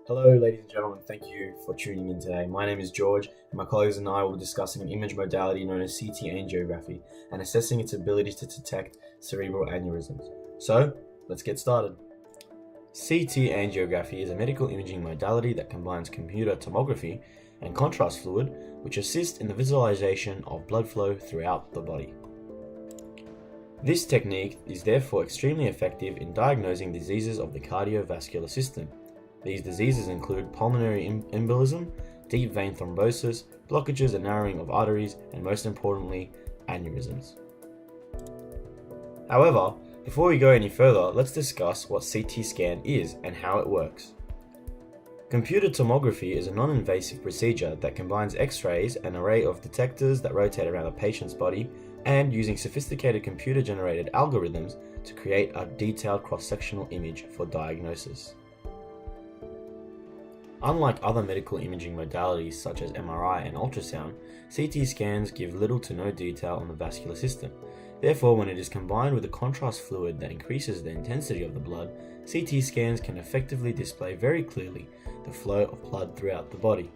Hello, ladies and gentlemen. Thank you for tuning in today. My name is George, and my colleagues and I will be discussing an image modality known as CT angiography and assessing its ability to detect cerebral aneurysms. So, let's get started. CT angiography is a medical imaging modality that combines computer tomography and contrast fluid, which assist in the visualization of blood flow throughout the body. This technique is therefore extremely effective in diagnosing diseases of the cardiovascular system. These diseases include pulmonary embolism, deep vein thrombosis, blockages and narrowing of arteries, and most importantly, aneurysms. However, before we go any further, let's discuss what CT scan is and how it works. Computer tomography is a non-invasive procedure that combines X-rays, an array of detectors that rotate around a patient's body, and using sophisticated computer-generated algorithms to create a detailed cross-sectional image for diagnosis. Unlike other medical imaging modalities such as MRI and ultrasound, CT scans give little to no detail on the vascular system. Therefore, when it is combined with a contrast fluid that increases the intensity of the blood, CT scans can effectively display very clearly the flow of blood throughout the body.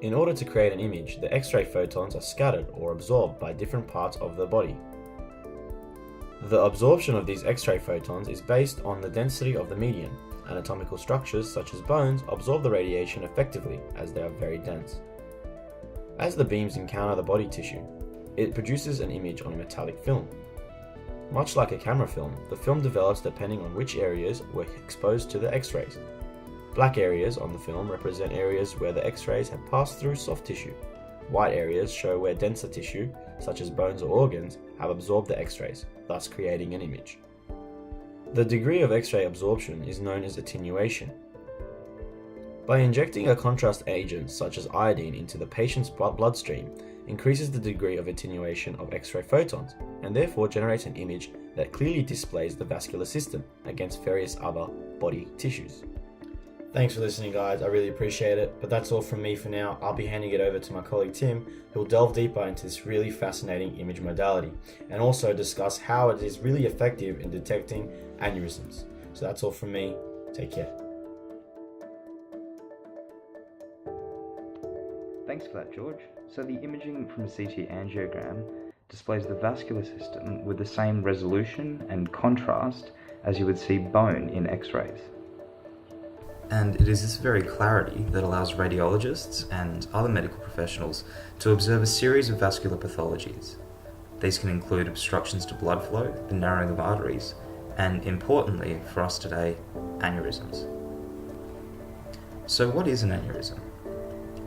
In order to create an image, the X-ray photons are scattered or absorbed by different parts of the body. The absorption of these X-ray photons is based on the density of the medium. Anatomical structures such as bones absorb the radiation effectively as they are very dense. As the beams encounter the body tissue, it produces an image on a metallic film. Much like a camera film, the film develops depending on which areas were exposed to the X-rays. Black areas on the film represent areas where the X-rays have passed through soft tissue. White areas show where denser tissue, such as bones or organs, have absorbed the X-rays, thus creating an image. The degree of X-ray absorption is known as attenuation. By injecting a contrast agent such as iodine into the patient's bloodstream, increases the degree of attenuation of X-ray photons and therefore generates an image that clearly displays the vascular system against various other body tissues. Thanks for listening, guys. I really appreciate it. But that's all from me for now. I'll be handing it over to my colleague Tim, who will delve deeper into this really fascinating image modality and also discuss how it is really effective in detecting aneurysms. So that's all from me. Take care. Thanks for that, George. So the imaging from a CT angiogram displays the vascular system with the same resolution and contrast as you would see bone in X-rays. And it is this very clarity that allows radiologists and other medical professionals to observe a series of vascular pathologies. These can include obstructions to blood flow, the narrowing of arteries, and importantly for us today, aneurysms. So what is an aneurysm?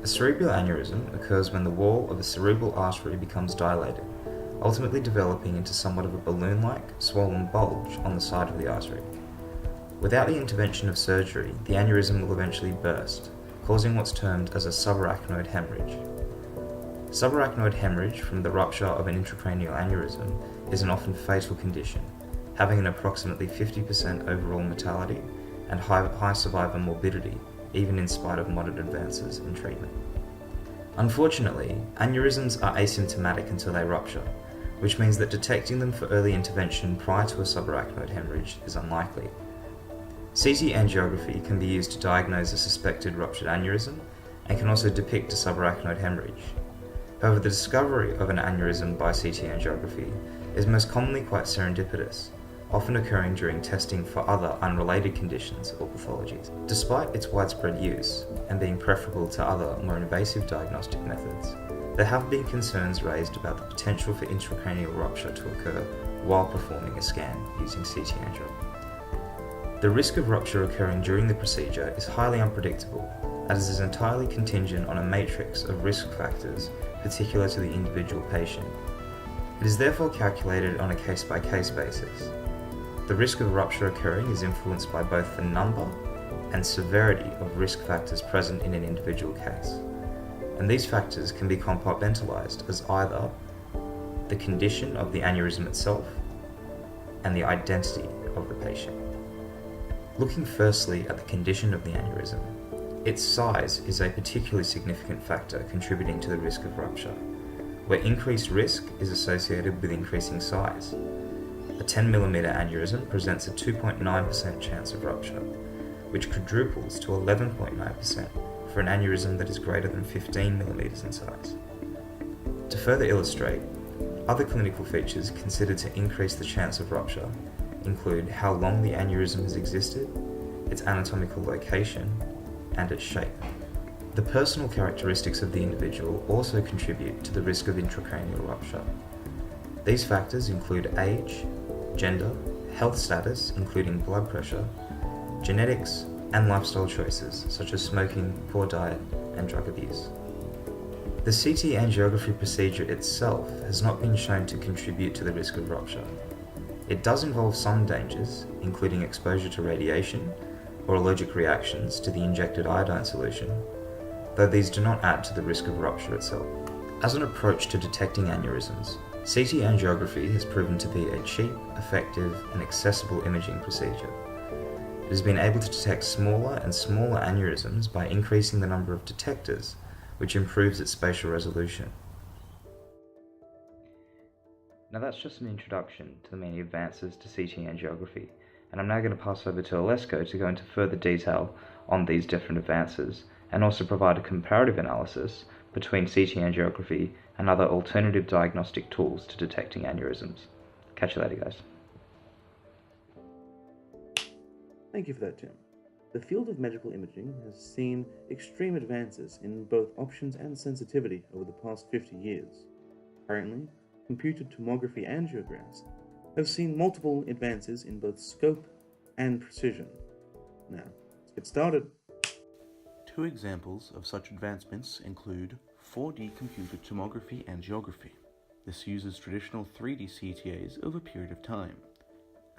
A cerebral aneurysm occurs when the wall of a cerebral artery becomes dilated, ultimately developing into somewhat of a balloon-like, swollen bulge on the side of the artery. Without the intervention of surgery, the aneurysm will eventually burst, causing what's termed as a subarachnoid hemorrhage. Subarachnoid hemorrhage from the rupture of an intracranial aneurysm is an often fatal condition, having an approximately 50% overall mortality and high survivor morbidity, even in spite of modern advances in treatment. Unfortunately, aneurysms are asymptomatic until they rupture, which means that detecting them for early intervention prior to a subarachnoid hemorrhage is unlikely. CT angiography can be used to diagnose a suspected ruptured aneurysm and can also depict a subarachnoid hemorrhage. However, the discovery of an aneurysm by CT angiography is most commonly quite serendipitous, often occurring during testing for other unrelated conditions or pathologies. Despite its widespread use and being preferable to other more invasive diagnostic methods, there have been concerns raised about the potential for intracranial rupture to occur while performing a scan using CT angiography. The risk of rupture occurring during the procedure is highly unpredictable, as it is entirely contingent on a matrix of risk factors particular to the individual patient. It is therefore calculated on a case-by-case basis. The risk of rupture occurring is influenced by both the number and severity of risk factors present in an individual case, and these factors can be compartmentalized as either the condition of the aneurysm itself and the identity of the patient. Looking firstly at the condition of the aneurysm, its size is a particularly significant factor contributing to the risk of rupture, where increased risk is associated with increasing size. A 10mm aneurysm presents a 2.9% chance of rupture, which quadruples to 11.9% for an aneurysm that is greater than 15 millimeters in size. To further illustrate, other clinical features considered to increase the chance of rupture include how long the aneurysm has existed, its anatomical location, and its shape. The personal characteristics of the individual also contribute to the risk of intracranial rupture. These factors include age, gender, health status, including blood pressure, genetics, and lifestyle choices such as smoking, poor diet, and drug abuse. The CT angiography procedure itself has not been shown to contribute to the risk of rupture. It does involve some dangers, including exposure to radiation or allergic reactions to the injected iodine solution, though these do not add to the risk of rupture itself. As an approach to detecting aneurysms, CT angiography has proven to be a cheap, effective, and accessible imaging procedure. It has been able to detect smaller and smaller aneurysms by increasing the number of detectors, which improves its spatial resolution. Now that's just an introduction to the many advances to CT angiography, and I'm now going to pass over to Olesko to go into further detail on these different advances and also provide a comparative analysis between CT angiography and other alternative diagnostic tools to detecting aneurysms. Catch you later, guys. Thank you for that, Tim. The field of medical imaging has seen extreme advances in both options and sensitivity over the past 50 years. Currently, computed tomography angiographs have seen multiple advances in both scope and precision. Now, let's get started. Two examples of such advancements include 4D computed tomography angiography. This uses traditional 3D CTAs over a period of time.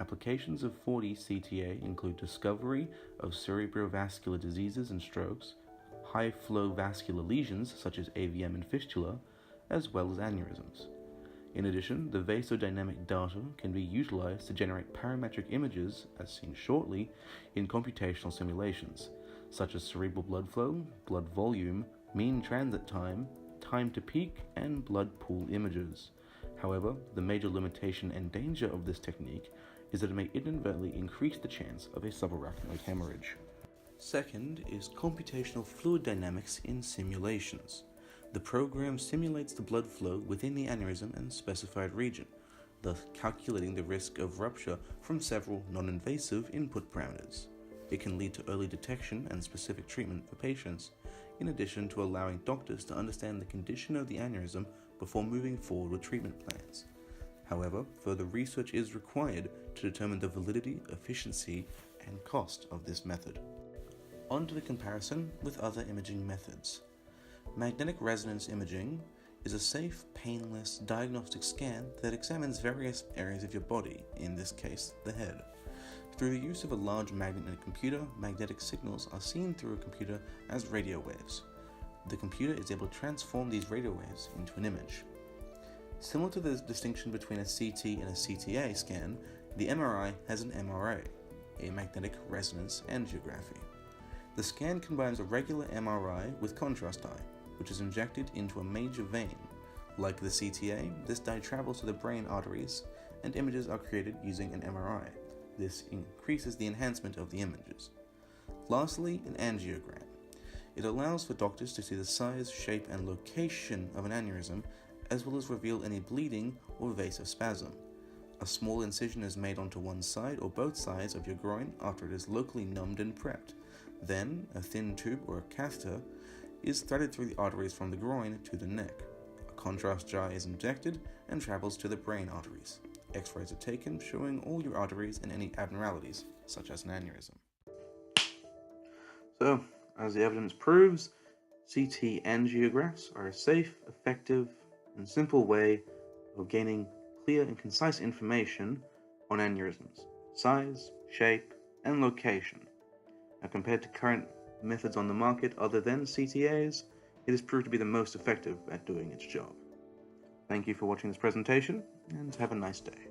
Applications of 4D CTA include discovery of cerebrovascular diseases and strokes, high-flow vascular lesions such as AVM and fistula, as well as aneurysms. In addition, the vasodynamic data can be utilized to generate parametric images, as seen shortly, in computational simulations, such as cerebral blood flow, blood volume, mean transit time, time to peak, and blood pool images. However, the major limitation and danger of this technique is that it may inadvertently increase the chance of a subarachnoid hemorrhage. Second is computational fluid dynamics in simulations. The program simulates the blood flow within the aneurysm and specified region, thus calculating the risk of rupture from several non-invasive input parameters. It can lead to early detection and specific treatment for patients, in addition to allowing doctors to understand the condition of the aneurysm before moving forward with treatment plans. However, further research is required to determine the validity, efficiency, and cost of this method. On to the comparison with other imaging methods. Magnetic resonance imaging is a safe, painless diagnostic scan that examines various areas of your body, in this case, the head. Through the use of a large magnet in a computer, magnetic signals are seen through a computer as radio waves. The computer is able to transform these radio waves into an image. Similar to the distinction between a CT and a CTA scan, the MRI has an MRA, a magnetic resonance angiography. The scan combines a regular MRI with contrast dye, which is injected into a major vein. Like the CTA, this dye travels to the brain arteries, and images are created using an MRI. This increases the enhancement of the images. Lastly, an angiogram. It allows for doctors to see the size, shape, and location of an aneurysm, as well as reveal any bleeding or vasospasm. A small incision is made onto one side or both sides of your groin after it is locally numbed and prepped. Then, a thin tube or a catheter is threaded through the arteries from the groin to the neck. A contrast dye is injected and travels to the brain arteries. X-rays are taken showing all your arteries and any abnormalities, such as an aneurysm. So, as the evidence proves, CT angiographs are a safe, effective, and simple way of gaining clear and concise information on aneurysms, size, shape, and location. Now, compared to current methods on the market other than CTAs, it has proved to be the most effective at doing its job. Thank you for watching this presentation, and have a nice day.